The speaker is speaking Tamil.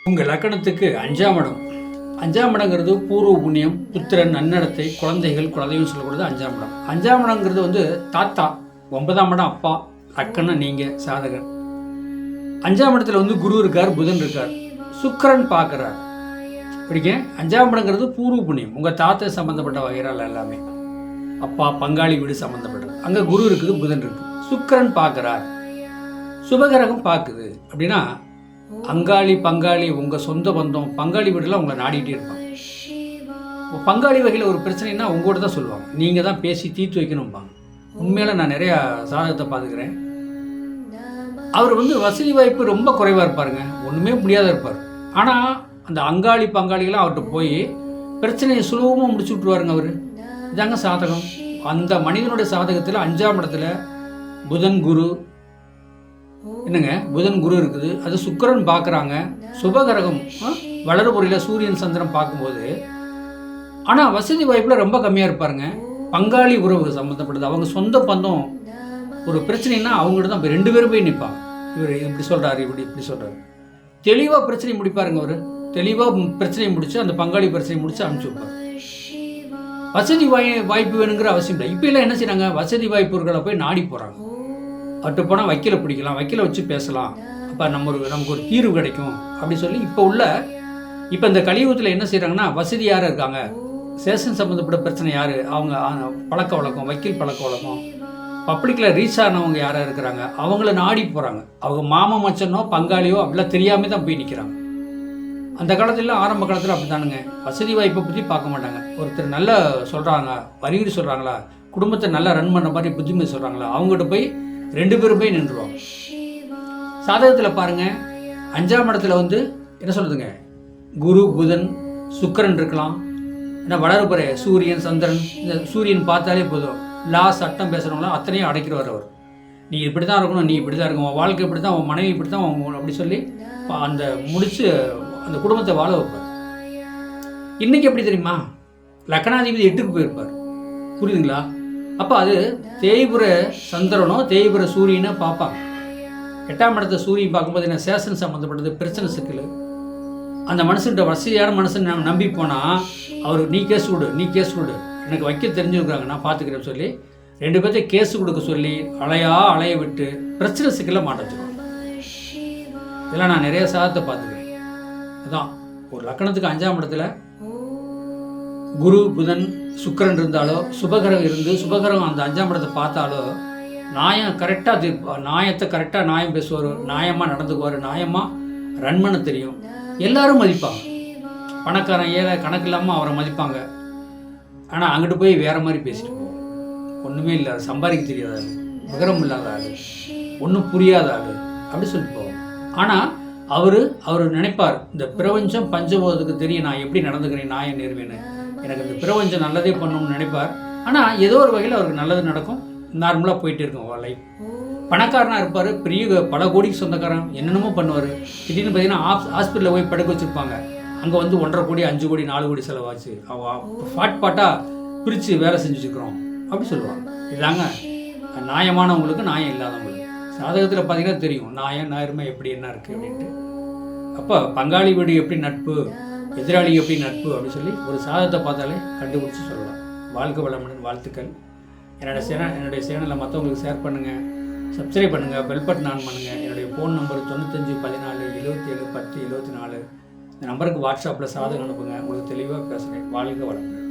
உங்கள் லக்கணத்துக்கு 5ஆம் இடம். 5ஆம் இடங்கிறது பூர்வ புண்ணியம், புத்திரன், நன்னடத்தை, குழந்தைகள், குலதெய்வம் சொல்லக்கூடியது 5ஆம் இடம். 5ஆம் இடங்கிறது வந்து தாத்தா, 9ஆம் இடம் அப்பா, லக்கணம் நீங்கள் சாதகர். 5ஆம் இடத்துல வந்து குரு இருக்கார், புதன் இருக்கார், சுக்கிரன் பார்க்குறார். பிடிக்க 5ஆம் இடங்கிறது பூர்வ புண்ணியம், உங்கள் தாத்தை சம்மந்தப்பட்ட வகையால் எல்லாமே அப்பா பங்காளி வீடு சம்மந்தப்பட்டது. அங்கே குரு இருக்குது, புதன் இருக்குது, சுக்கிரன் பார்க்குறார், சுபகிரகம் பார்க்குது. அப்படின்னா அங்காளி பங்காளி உங்கள் சொந்த பந்தம் பங்காளி வீடெல்லாம் உங்களை நாடிக்கிட்டே இருப்பாங்க. பங்காளி வகையில் ஒரு பிரச்சனைனா உங்கள்கிட்ட தான் சொல்லுவாங்க, நீங்கள் தான் பேசி தீர்த்து வைக்கணும்பாங்க. உண்மையில நான் நிறையா சாதகத்தை பார்த்துக்கிறேன். அவர் வந்து வசதி வாய்ப்பு ரொம்ப குறைவாக இருப்பாருங்க, ஒன்றுமே முடியாத இருப்பார். ஆனால் அந்த அங்காளி பங்காளிகளாம் அவர்கிட்ட போய் பிரச்சனையை சுலபமாக முடிச்சு விட்ருவாருங்க அவர். இதாங்க சாதகம். அந்த மனிதனுடைய சாதகத்தில் 5ஆம் இடத்துல புதன் குரு என்னங்க, புதன் குரு இருக்குது, அது சுக்கிரன் பார்க்குறாங்க, சுபகிரகம் வளர்புறையில் சூரியன் சந்திரன் பார்க்கும்போது. ஆனால் வசதி வாய்ப்பில் ரொம்ப கம்மியாக இருப்பாருங்க. பங்காளி உறவு சம்மந்தப்பட்டது, அவங்க சொந்த பந்தம் ஒரு பிரச்சனைனா அவங்கள்ட்ட தான் 2 பேரும் போய் நிற்பாங்க. இவர் இப்படி சொல்கிறாரு, இப்படி சொல்கிறாரு, தெளிவாக பிரச்சனை முடிப்பாருங்க. அவர் தெளிவாக பிரச்சனையை முடிச்சு அந்த பங்காளி பிரச்சனையை முடிச்சு அனுப்பிச்சி வைப்பார். வசதி வாய்ப்பு வேணுங்கிற அவசியம் இல்லை. இப்போ எல்லாம் என்ன செய்கிறாங்க, வசதி வாய்ப்புகளை போய் நாடி போகிறாங்க. அவர்கிட்ட போனால் வக்கீலை பிடிக்கலாம், வக்கீலை வச்சு பேசலாம், அப்போ நமக்கு ஒரு தீர்வு கிடைக்கும் அப்படி சொல்லி இப்போ இந்த கலியுகத்தில் என்ன செய்கிறாங்கன்னா, வசதி யார் இருக்காங்க, சேஷன் சம்மந்தப்பட்ட பிரச்சனை யார், அவங்க பழக்க வழக்கம், வக்கீல் பழக்க வழக்கம், பப்ளிக்கில் ரீச் ஆனவங்க யாராக இருக்கிறாங்க, அவங்கள நாடி போகிறாங்க. அவங்க மாமா மச்சனோ பங்காளியோ அப்படிலாம் தெரியாமல் தான் போய் நிற்கிறாங்க. அந்த காலத்துலலாம் ஆரம்ப காலத்தில் அப்படி தானுங்க, வசதி வாய்ப்பை பற்றி பார்க்க மாட்டாங்க. ஒருத்தர் நல்லா சொல்கிறாங்க, அறிகுறி சொல்கிறாங்களா, குடும்பத்தை நல்லா ரன் பண்ணுற மாதிரி புத்திமதி சொல்கிறாங்களா, அவங்ககிட்ட போய் 2 பேரும் போய் நின்றுவாங்க. சாதகத்தில் பாருங்கள், 5ஆம் இடத்துல வந்து என்ன சொல்லுதுங்க, குரு புதன் சுக்கிரன் இருக்கலாம். ஏன்னா வளர்புறை சூரியன் சந்திரன், இந்த சூரியன் பார்த்தாலே போதும் லா சட்டம் பேசுகிறவங்களாம் அத்தனையும் அடைக்கிறவர் அவர். நீ இப்படி தான் இருக்கணும், நீ இப்படி தான் இருக்கணும், உன் வாழ்க்கை இப்படி தான், உன் மனைவி இப்படி தான், அப்படி சொல்லி அந்த முடிச்சு அந்த குடும்பத்தை வாழ வைப்பார். இன்றைக்கி எப்படி தெரியுமா, லக்கணாதிபதி 8க்கு போயிருப்பார், புரியுதுங்களா? அப்போ அது தேய்புர சந்திரனோ தேய்புர சூரியனோ பார்ப்பாங்க. 8ஆம் இடத்த சூரியன் பார்க்கும்போது என்ன, சேஷன் சம்மந்தப்பட்டது பிரச்சனை சிக்கல். அந்த மனுஷன்கிட்ட வசதியான மனுஷன் நம்பி போனால் அவர் நீ கேஸ் கொடு, எனக்கு வைக்க தெரிஞ்சுருக்காங்க, நான் பார்த்துக்கிறேன்னு சொல்லி 2 பேர்த்தையும் கேஸ் கொடுக்க சொல்லி அலைய விட்டு பிரச்சனை சிக்கலை மாட்டச்சுருவாங்க. இதெல்லாம் நான் நிறைய சாதத்தை பார்த்துக்கிறேன். அதுதான் ஒரு லக்கணத்துக்கு 5ஆம் இடத்துல குரு புதன் சுக்கிரன் இருந்தாலோ, சுபகிரகம் இருந்து சுபகிரகம் அந்த 5ஆம் இடத்தை பார்த்தாலோ, நியாயம் கரெக்டாக தீர்ப்பார், நியாயத்தை கரெக்டாக நியாயம் பேசுவார், நியாயமாக நடந்துக்குவார், நியாயமாக ரன் பண்ண தெரியும், எல்லாரும் மதிப்பாங்க. பணக்காரன் ஏழை கணக்கு இல்லாமல் அவரை மதிப்பாங்க. ஆனால் அங்கிட்டு போய் வேறு மாதிரி பேசிட்டு போவோம், ஒன்றுமே இல்லாத, சம்பாதிக்க தெரியாத ஆள், விவரம் இல்லாத ஆள், ஒன்றும் புரியாத ஆள் அப்படி சொல்லிட்டு போவோம். ஆனால் அவர் நினைப்பார், இந்த பிரபஞ்சம் பஞ்சபோதத்துக்கு தெரியும் நான் எப்படி நடந்துக்கிறேன், நியாயம் நேர்வேன்னு, எனக்கு இந்த பிரபஞ்சம் நல்லதே பண்ணணும்னு நினைப்பார். ஆனால் ஏதோ ஒரு வகையில் அவருக்கு நல்லது நடக்கும், நார்மலாக போயிட்டே இருக்கும் அவர் லைஃப். பணக்காரனாக இருப்பார், பெரிய பல கோடிக்கு சொந்தக்காரன், என்னென்னமோ பண்ணுவார். திடீர்னு பார்த்தீங்கன்னா ஹாஸ்பிட்டலில் போய் படுக்க வச்சுருப்பாங்க, அங்கே வந்து 1.5 கோடி 5 கோடி 4 கோடி செலவாச்சு, பாட்டாக பிரித்து வேலை செஞ்சுருக்கிறோம் அப்படி சொல்லுவாங்க. இதாங்க நியாயமானவங்களுக்கு, நியாயம் இல்லாதவங்களுக்கு. சாதகத்தில் பார்த்தீங்கன்னா தெரியும் நியாயம் நேர்மை எப்படி என்ன இருக்குது அப்படின்ட்டு. அப்போ பங்காளி வீடு எப்படி நட்பு, எதிராளி எப்படி நட்பு அப்படி சொல்லி ஒரு சாதகத்தை பார்த்தாலே கண்டுபிடிச்சி சொல்லலாம். வாழ்க்கை வளமுடன் வாழ்த்துக்கள். என்னுடைய சேனலை மற்றவங்களுக்கு ஷேர் பண்ணுங்கள், சப்ஸ்கிரைப் பண்ணுங்கள், பெல் பட்டன் ஆன் பண்ணுங்கள். என்னுடைய ஃபோன் நம்பர் 95 14 77 10 24. இந்த நம்பருக்கு வாட்ஸ்அப்பில் சாதகம் அனுப்புங்க, உங்களுக்கு தெளிவாக பேசுகிறேன். வாழ்க வளமுடன்.